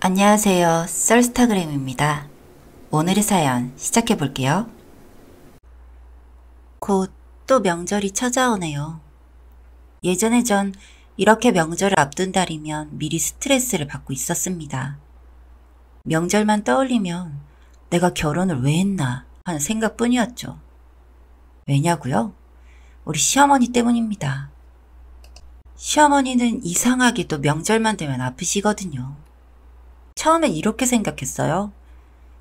안녕하세요. 썰스타그램입니다. 오늘의 사연 시작해 볼게요. 곧 또 명절이 찾아오네요. 예전에 전 이렇게 명절을 앞둔 달이면 미리 스트레스를 받고 있었습니다. 명절만 떠올리면 내가 결혼을 왜 했나 하는 생각뿐이었죠. 왜냐고요? 우리 시어머니 때문입니다. 시어머니는 이상하게도 명절만 되면 아프시거든요. 처음엔 이렇게 생각했어요.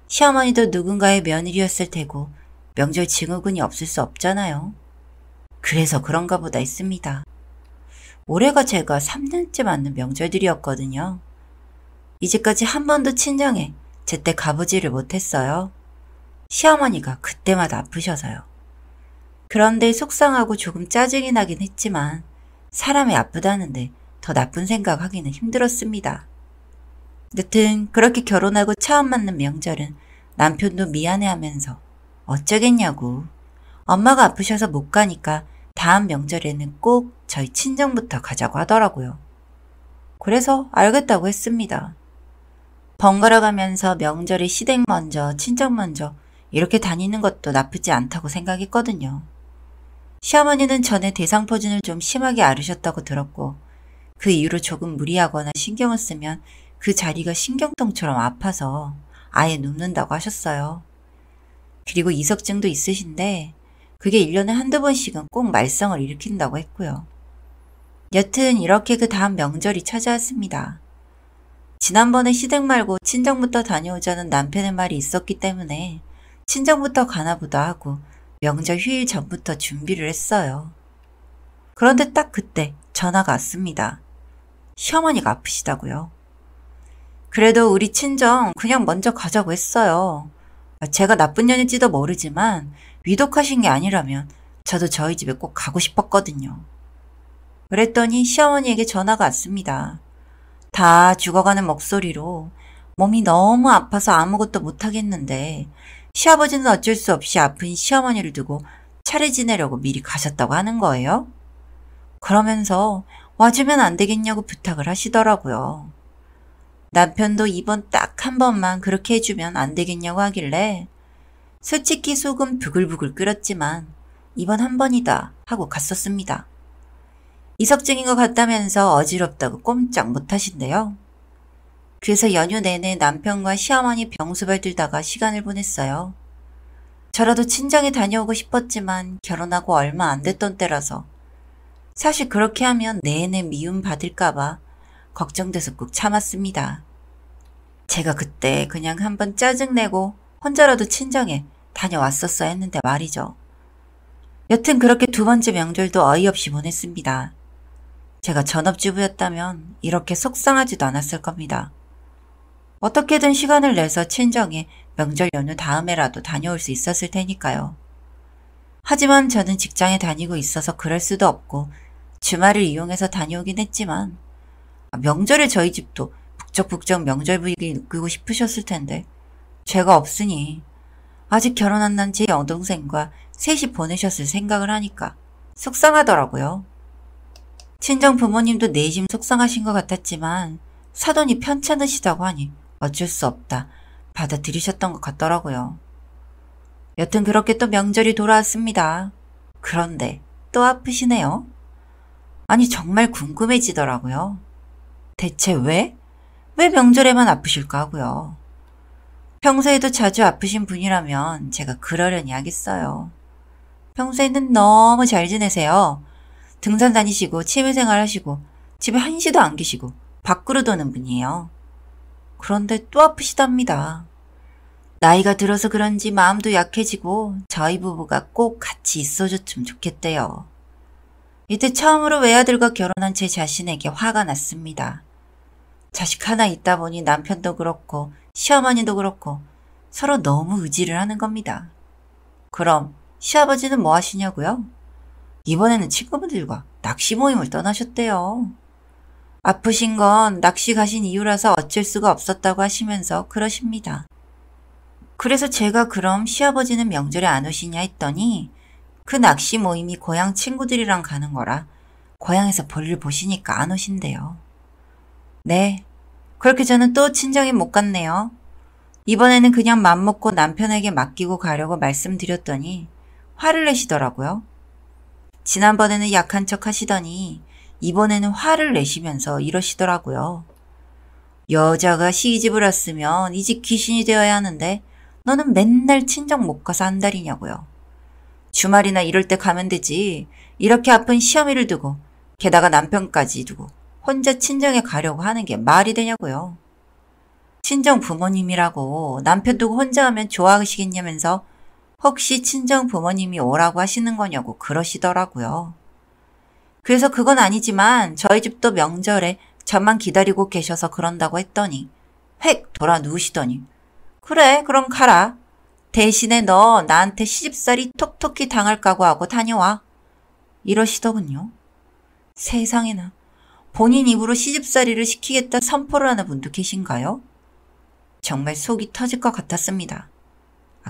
시어머니도 누군가의 며느리였을 테고 명절 증후군이 없을 수 없잖아요. 그래서 그런가 보다 했습니다. 올해가 제가 3년째 맞는 명절들이었거든요. 이제까지 한 번도 친정에 제때 가보지를 못했어요. 시어머니가 그때마다 아프셔서요. 그런데 속상하고 조금 짜증이 나긴 했지만 사람이 아프다는데 더 나쁜 생각하기는 힘들었습니다. 여튼 그렇게 결혼하고 처음 맞는 명절은 남편도 미안해하면서 어쩌겠냐고 엄마가 아프셔서 못 가니까 다음 명절에는 꼭 저희 친정부터 가자고 하더라고요. 그래서 알겠다고 했습니다. 번갈아 가면서 명절에 시댁 먼저 친정 먼저 이렇게 다니는 것도 나쁘지 않다고 생각했거든요. 시어머니는 전에 대상포진을 좀 심하게 앓으셨다고 들었고 그 이후로 조금 무리하거나 신경을 쓰면 그 자리가 신경통처럼 아파서 아예 눕는다고 하셨어요. 그리고 이석증도 있으신데 그게 1년에 한두 번씩은 꼭 말썽을 일으킨다고 했고요. 여튼 이렇게 그 다음 명절이 찾아왔습니다. 지난번에 시댁 말고 친정부터 다녀오자는 남편의 말이 있었기 때문에 친정부터 가나보다 하고 명절 휴일 전부터 준비를 했어요. 그런데 딱 그때 전화가 왔습니다. 시어머니가 아프시다고요. 그래도 우리 친정 그냥 먼저 가자고 했어요. 제가 나쁜 년일지도 모르지만 위독하신 게 아니라면 저도 저희 집에 꼭 가고 싶었거든요. 그랬더니 시어머니에게 전화가 왔습니다. 다 죽어가는 목소리로 몸이 너무 아파서 아무것도 못하겠는데 시아버지는 어쩔 수 없이 아픈 시어머니를 두고 차례 지내려고 미리 가셨다고 하는 거예요. 그러면서 와주면 안 되겠냐고 부탁을 하시더라고요. 남편도 이번 딱 한 번만 그렇게 해주면 안 되겠냐고 하길래 솔직히 속은 부글부글 끓었지만 이번 한 번이다 하고 갔었습니다. 이석증인 것 같다면서 어지럽다고 꼼짝 못하신대요. 그래서 연휴 내내 남편과 시어머니 병수발 들다가 시간을 보냈어요. 저라도 친정에 다녀오고 싶었지만 결혼하고 얼마 안 됐던 때라서 사실 그렇게 하면 내내 미움 받을까봐 걱정돼서 꾹 참았습니다. 제가 그때 그냥 한번 짜증내고 혼자라도 친정에 다녀왔었어야 했는데 말이죠. 여튼 그렇게 두 번째 명절도 어이없이 보냈습니다. 제가 전업주부였다면 이렇게 속상하지도 않았을 겁니다. 어떻게든 시간을 내서 친정에 명절 연휴 다음에라도 다녀올 수 있었을 테니까요. 하지만 저는 직장에 다니고 있어서 그럴 수도 없고 주말을 이용해서 다녀오긴 했지만 명절에 저희 집도 북적북적 명절 분위기 느끼고 싶으셨을 텐데 죄가 없으니 아직 결혼 안 난 제 여동생과 셋이 보내셨을 생각을 하니까 속상하더라고요. 친정 부모님도 내심 속상하신 것 같았지만 사돈이 편찮으시다고 하니 어쩔 수 없다 받아들이셨던 것 같더라고요. 여튼 그렇게 또 명절이 돌아왔습니다. 그런데 또 아프시네요. 아니 정말 궁금해지더라고요. 대체 왜? 왜 명절에만 아프실까 하고요. 평소에도 자주 아프신 분이라면 제가 그러려니 하겠어요. 평소에는 너무 잘 지내세요. 등산 다니시고 취미생활 하시고 집에 한시도 안 계시고 밖으로 도는 분이에요. 그런데 또 아프시답니다. 나이가 들어서 그런지 마음도 약해지고 저희 부부가 꼭 같이 있어줬으면 좋겠대요. 이때 처음으로 외아들과 결혼한 제 자신에게 화가 났습니다. 자식 하나 있다 보니 남편도 그렇고 시어머니도 그렇고 서로 너무 의지를 하는 겁니다. 그럼 시아버지는 뭐 하시냐고요? 이번에는 친구분들과 낚시 모임을 떠나셨대요. 아프신 건 낚시 가신 이유라서 어쩔 수가 없었다고 하시면서 그러십니다. 그래서 제가 그럼 시아버지는 명절에 안 오시냐 했더니 그 낚시 모임이 고향 친구들이랑 가는 거라 고향에서 볼일 보시니까 안 오신대요. 네, 그렇게 저는 또 친정에 못 갔네요. 이번에는 그냥 맘먹고 남편에게 맡기고 가려고 말씀드렸더니 화를 내시더라고요. 지난번에는 약한 척 하시더니 이번에는 화를 내시면서 이러시더라고요. 여자가 시집을 왔으면 이 집 귀신이 되어야 하는데 너는 맨날 친정 못 가서 한 달이냐고요. 주말이나 이럴 때 가면 되지. 이렇게 아픈 시어미를 두고 게다가 남편까지 두고 혼자 친정에 가려고 하는 게 말이 되냐고요. 친정 부모님이라고 남편 두고 혼자 하면 좋아하시겠냐면서 혹시 친정 부모님이 오라고 하시는 거냐고 그러시더라고요. 그래서 그건 아니지만 저희 집도 명절에 저만 기다리고 계셔서 그런다고 했더니 획 돌아 누우시더니 그래 그럼 가라. 대신에 너 나한테 시집살이 톡톡히 당할 각오하고 다녀와. 이러시더군요. 세상에나 본인 입으로 시집살이를 시키겠다 선포를 하는 분도 계신가요? 정말 속이 터질 것 같았습니다.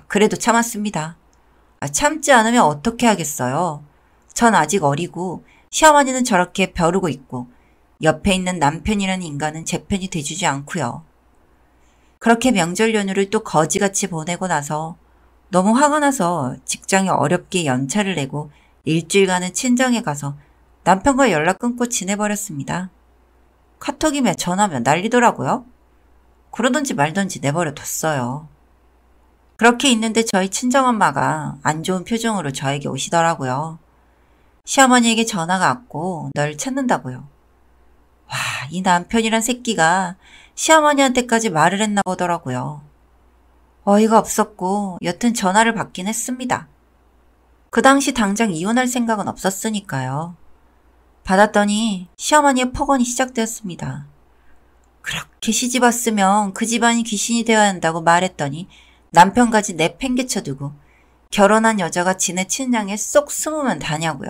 그래도 참았습니다. 참지 않으면 어떻게 하겠어요. 전 아직 어리고 시어머니는 저렇게 벼르고 있고 옆에 있는 남편이라는 인간은 제 편이 돼주지 않고요. 그렇게 명절 연휴를 또 거지같이 보내고 나서 너무 화가 나서 직장에 어렵게 연차를 내고 일주일간은 친정에 가서 남편과 연락 끊고 지내버렸습니다. 카톡이며 전화며 난리더라고요. 그러던지 말던지 내버려 뒀어요. 그렇게 있는데 저희 친정엄마가 안 좋은 표정으로 저에게 오시더라고요. 시어머니에게 전화가 왔고 널 찾는다고요. 와, 이 남편이란 새끼가 시어머니한테까지 말을 했나 보더라고요. 어이가 없었고 여튼 전화를 받긴 했습니다. 그 당시 당장 이혼할 생각은 없었으니까요. 받았더니 시어머니의 폭언이 시작되었습니다. 그렇게 시집 왔으면 그 집안이 귀신이 되어야 한다고 말했더니 남편까지 내팽개쳐 두고 결혼한 여자가 지네 친장에 쏙 숨으면 다냐고요.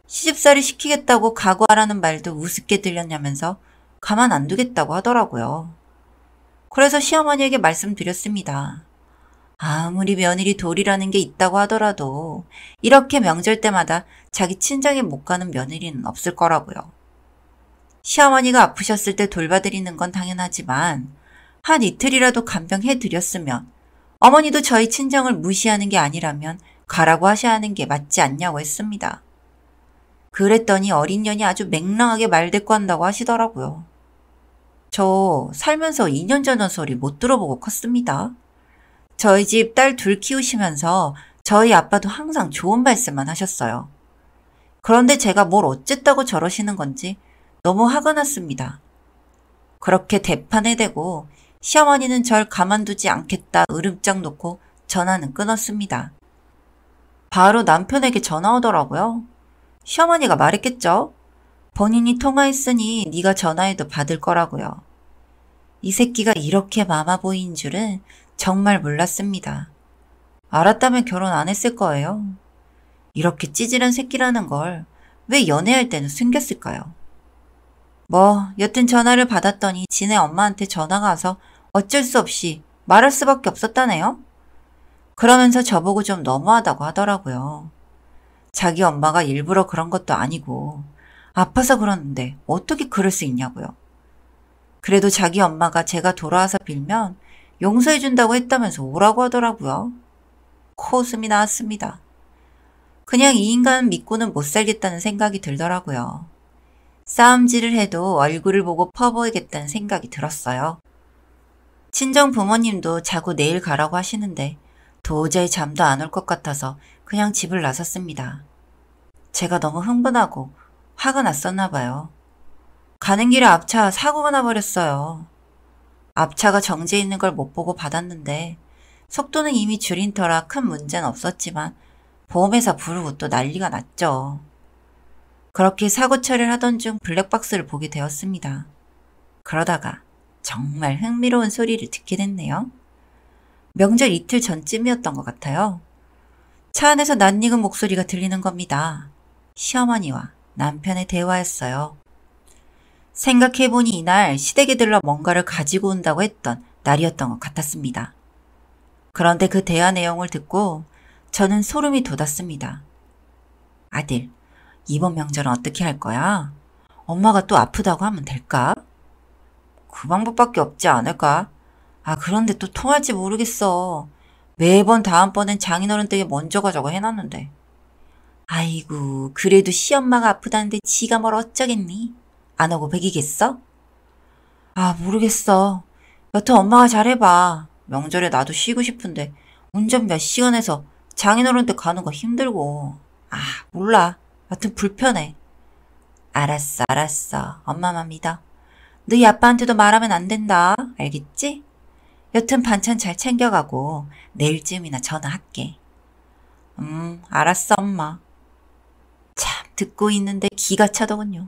시집살이 시키겠다고 각오하라는 말도 우습게 들렸냐면서 가만 안 두겠다고 하더라고요. 그래서 시어머니에게 말씀드렸습니다. 아무리 며느리 돌이라는 게 있다고 하더라도 이렇게 명절 때마다 자기 친정에 못 가는 며느리는 없을 거라고요. 시어머니가 아프셨을 때 돌봐드리는 건 당연하지만 한 이틀이라도 간병해드렸으면 어머니도 저희 친정을 무시하는 게 아니라면 가라고 하셔야 하는 게 맞지 않냐고 했습니다. 그랬더니 어린 년이 아주 맹랑하게 말대꾸 한다고 하시더라고요. 저 살면서 2년 전 소리 못 들어보고 컸습니다. 저희 집 딸 둘 키우시면서 저희 아빠도 항상 좋은 말씀만 하셨어요. 그런데 제가 뭘 어쨌다고 저러시는 건지 너무 화가 났습니다. 그렇게 대판에 대고 시어머니는 절 가만두지 않겠다 으름장 놓고 전화는 끊었습니다. 바로 남편에게 전화 오더라고요. 시어머니가 말했겠죠? 본인이 통화했으니 네가 전화해도 받을 거라고요. 이 새끼가 이렇게 마마보이인 줄은 정말 몰랐습니다. 알았다면 결혼 안 했을 거예요. 이렇게 찌질한 새끼라는 걸 왜 연애할 때는 숨겼을까요? 여튼 전화를 받았더니 지네 엄마한테 전화가 와서 어쩔 수 없이 말할 수밖에 없었다네요. 그러면서 저보고 좀 너무하다고 하더라고요. 자기 엄마가 일부러 그런 것도 아니고 아파서 그러는데 어떻게 그럴 수 있냐고요. 그래도 자기 엄마가 제가 돌아와서 빌면 용서해준다고 했다면서 오라고 하더라고요. 코웃음이 나왔습니다. 그냥 이 인간 믿고는 못 살겠다는 생각이 들더라고요. 싸움질을 해도 얼굴을 보고 퍼보이겠다는 생각이 들었어요. 친정 부모님도 자고 내일 가라고 하시는데 도저히 잠도 안 올 것 같아서 그냥 집을 나섰습니다. 제가 너무 흥분하고 화가 났었나 봐요. 가는 길에 앞차 사고가 나버렸어요. 앞차가 정지해 있는 걸 못 보고 받았는데 속도는 이미 줄인 터라 큰 문제는 없었지만 보험회사 부르고 또 난리가 났죠. 그렇게 사고 처리를 하던 중 블랙박스를 보게 되었습니다. 그러다가 정말 흥미로운 소리를 듣게 됐네요. 명절 이틀 전쯤이었던 것 같아요. 차 안에서 낯익은 목소리가 들리는 겁니다. 시어머니와 남편의 대화였어요. 생각해보니 이날 시댁에 들러 뭔가를 가지고 온다고 했던 날이었던 것 같았습니다. 그런데 그 대화 내용을 듣고 저는 소름이 돋았습니다. 아들, 이번 명절은 어떻게 할 거야? 엄마가 또 아프다고 하면 될까? 그 방법밖에 없지 않을까? 아, 그런데 또 통할지 모르겠어. 매번 다음번엔 장인어른 댁에 먼저 가자고 해놨는데. 아이고, 그래도 시엄마가 아프다는데 지가 뭘 어쩌겠니? 안 오고 배기겠어? 아, 모르겠어. 여튼 엄마가 잘해봐. 명절에 나도 쉬고 싶은데 운전 몇 시간 해서 장인어른 댁 가는 거 힘들고. 아, 몰라. 여튼 불편해. 알았어. 엄마만 믿어. 너희 아빠한테도 말하면 안 된다. 알겠지? 여튼 반찬 잘 챙겨가고 내일쯤이나 전화할게. 알았어, 엄마. 참, 듣고 있는데 기가 차더군요.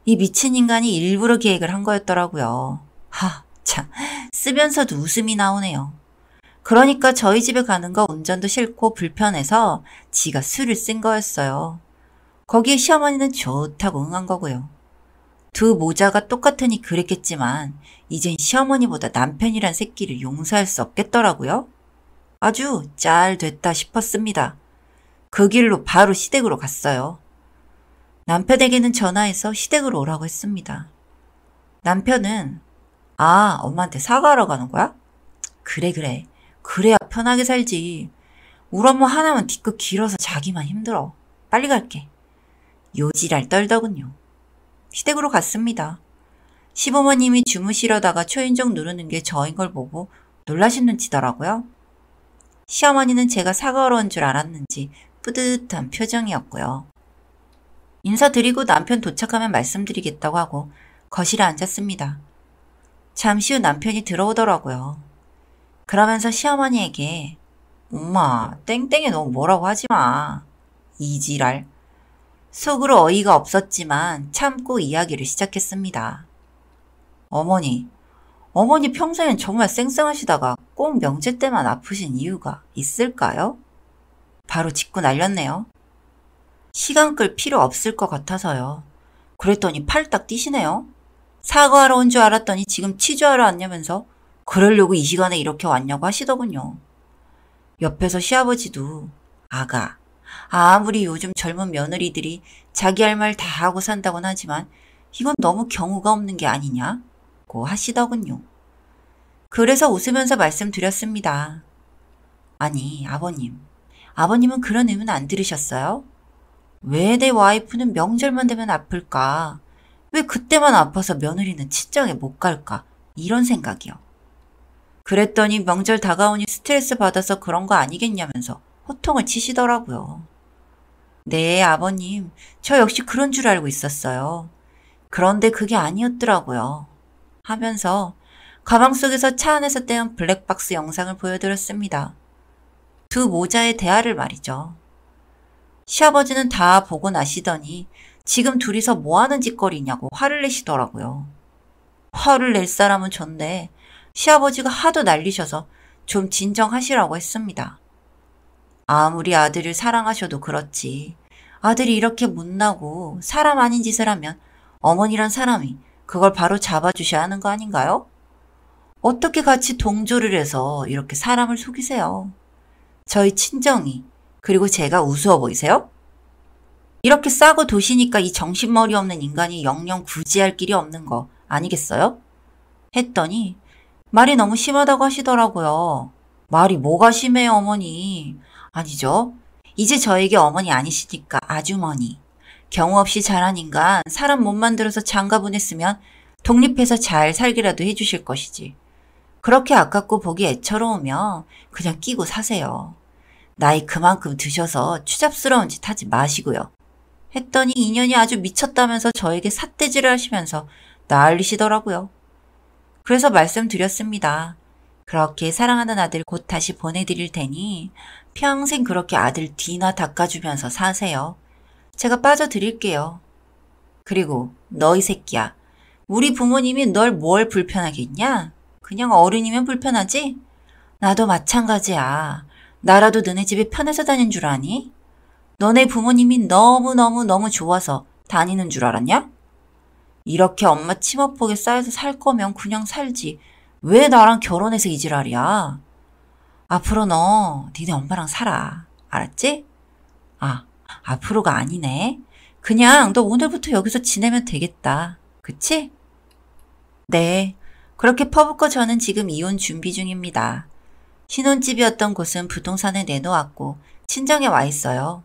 이 미친 인간이 일부러 계획을 한 거였더라고요. 하, 참, 쓰면서도 웃음이 나오네요. 그러니까 저희 집에 가는 거 운전도 싫고 불편해서 지가 술을 쓴 거였어요. 거기에 시어머니는 좋다고 응한 거고요. 두 모자가 똑같으니 그랬겠지만 이젠 시어머니보다 남편이란 새끼를 용서할 수 없겠더라고요. 아주 잘 됐다 싶었습니다. 그 길로 바로 시댁으로 갔어요. 남편에게는 전화해서 시댁으로 오라고 했습니다. 남편은 엄마한테 사과하러 가는 거야? 그래. 그래야 편하게 살지. 우리 엄마 하나만 뒤끝 길어서 자기만 힘들어. 빨리 갈게. 요지랄 떨더군요. 시댁으로 갔습니다. 시부모님이 주무시려다가 초인종 누르는 게 저인 걸 보고 놀라신 눈치더라고요. 시어머니는 제가 사과하러 온 줄 알았는지 뿌듯한 표정이었고요. 인사드리고 남편 도착하면 말씀드리겠다고 하고 거실에 앉았습니다. 잠시 후 남편이 들어오더라고요. 그러면서 시어머니에게 엄마, 땡땡이 너무 뭐라고 하지 마. 이지랄. 속으로 어이가 없었지만 참고 이야기를 시작했습니다. 어머니 평소엔 정말 쌩쌩하시다가 꼭 명절 때만 아프신 이유가 있을까요? 바로 짚고 날렸네요. 시간 끌 필요 없을 것 같아서요. 그랬더니 팔딱 뛰시네요. 사과하러 온 줄 알았더니 지금 치주하러 왔냐면서 그러려고 이 시간에 이렇게 왔냐고 하시더군요. 옆에서 시아버지도 아가, 아무리 요즘 젊은 며느리들이 자기 할 말 다 하고 산다곤 하지만 이건 너무 경우가 없는 게 아니냐고 하시더군요. 그래서 웃으면서 말씀드렸습니다. 아니, 아버님은 그런 의문 안 들으셨어요? 왜 내 와이프는 명절만 되면 아플까? 왜 그때만 아파서 며느리는 친정에 못 갈까? 이런 생각이요. 그랬더니 명절 다가오니 스트레스 받아서 그런 거 아니겠냐면서 호통을 치시더라고요. 네, 아버님, 저 역시 그런 줄 알고 있었어요. 그런데 그게 아니었더라고요. 하면서 가방 속에서 차 안에서 떼은 블랙박스 영상을 보여드렸습니다. 두 모자의 대화를 말이죠. 시아버지는 다 보고 나시더니 지금 둘이서 뭐하는 짓거리냐고 화를 내시더라고요. 화를 낼 사람은 전데 시아버지가 하도 날리셔서 좀 진정하시라고 했습니다. 아무리 아들을 사랑하셔도 그렇지 아들이 이렇게 못나고 사람 아닌 짓을 하면 어머니란 사람이 그걸 바로 잡아주셔야 하는 거 아닌가요? 어떻게 같이 동조를 해서 이렇게 사람을 속이세요? 저희 친정이 그리고 제가 우스워 보이세요? 이렇게 싸고 도시니까 이 정신머리 없는 인간이 영영 구지할 길이 없는 거 아니겠어요? 했더니 말이 너무 심하다고 하시더라고요. 말이 뭐가 심해요, 어머니? 아니죠. 이제 저에게 어머니 아니시니까 아주머니. 경우 없이 자란 인간 사람 못 만들어서 장가 보냈으면 독립해서 잘 살기라도 해주실 것이지. 그렇게 아깝고 보기 애처로우면 그냥 끼고 사세요. 나이 그만큼 드셔서 추잡스러운 짓 하지 마시고요. 했더니 인연이 아주 미쳤다면서 저에게 삿대질을 하시면서 난리시더라고요. 그래서 말씀드렸습니다. 그렇게 사랑하는 아들 곧 다시 보내드릴 테니 평생 그렇게 아들 뒤나 닦아주면서 사세요. 제가 빠져드릴게요. 그리고 너 이 새끼야. 우리 부모님이 널 뭘 불편하게 했냐? 그냥 어른이면 불편하지? 나도 마찬가지야. 나라도 너네 집에 편해서 다닌 줄 아니? 너네 부모님이 너무 좋아서 다니는 줄 알았냐? 이렇게 엄마 치마폭에 쌓여서 살 거면 그냥 살지. 왜 나랑 결혼해서 이 지랄이야? 앞으로 너 니네 엄마랑 살아. 알았지? 앞으로가 아니네. 그냥 너 오늘부터 여기서 지내면 되겠다. 그치? 네. 그렇게 퍼붓고 저는 지금 이혼 준비 중입니다. 신혼집이었던 곳은 부동산에 내놓았고 친정에 와 있어요.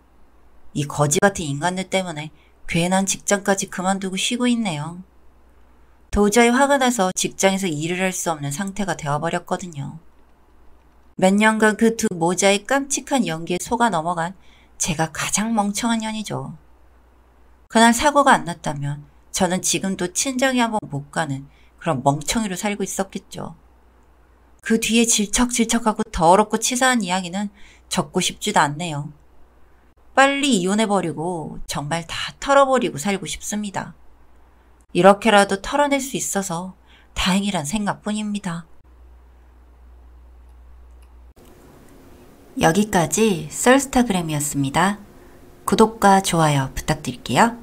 이 거지 같은 인간들 때문에 괜한 직장까지 그만두고 쉬고 있네요. 도저히 화가 나서 직장에서 일을 할 수 없는 상태가 되어버렸거든요. 몇 년간 그 두 모자의 깜찍한 연기에 속아 넘어간 제가 가장 멍청한 년이죠. 그날 사고가 안 났다면 저는 지금도 친정에 한번 못 가는 그런 멍청이로 살고 있었겠죠. 그 뒤에 질척질척하고 더럽고 치사한 이야기는 적고 싶지도 않네요. 빨리 이혼해버리고 정말 다 털어버리고 살고 싶습니다. 이렇게라도 털어낼 수 있어서 다행이란 생각뿐입니다. 여기까지 썰스타그램이었습니다. 구독과 좋아요 부탁드릴게요.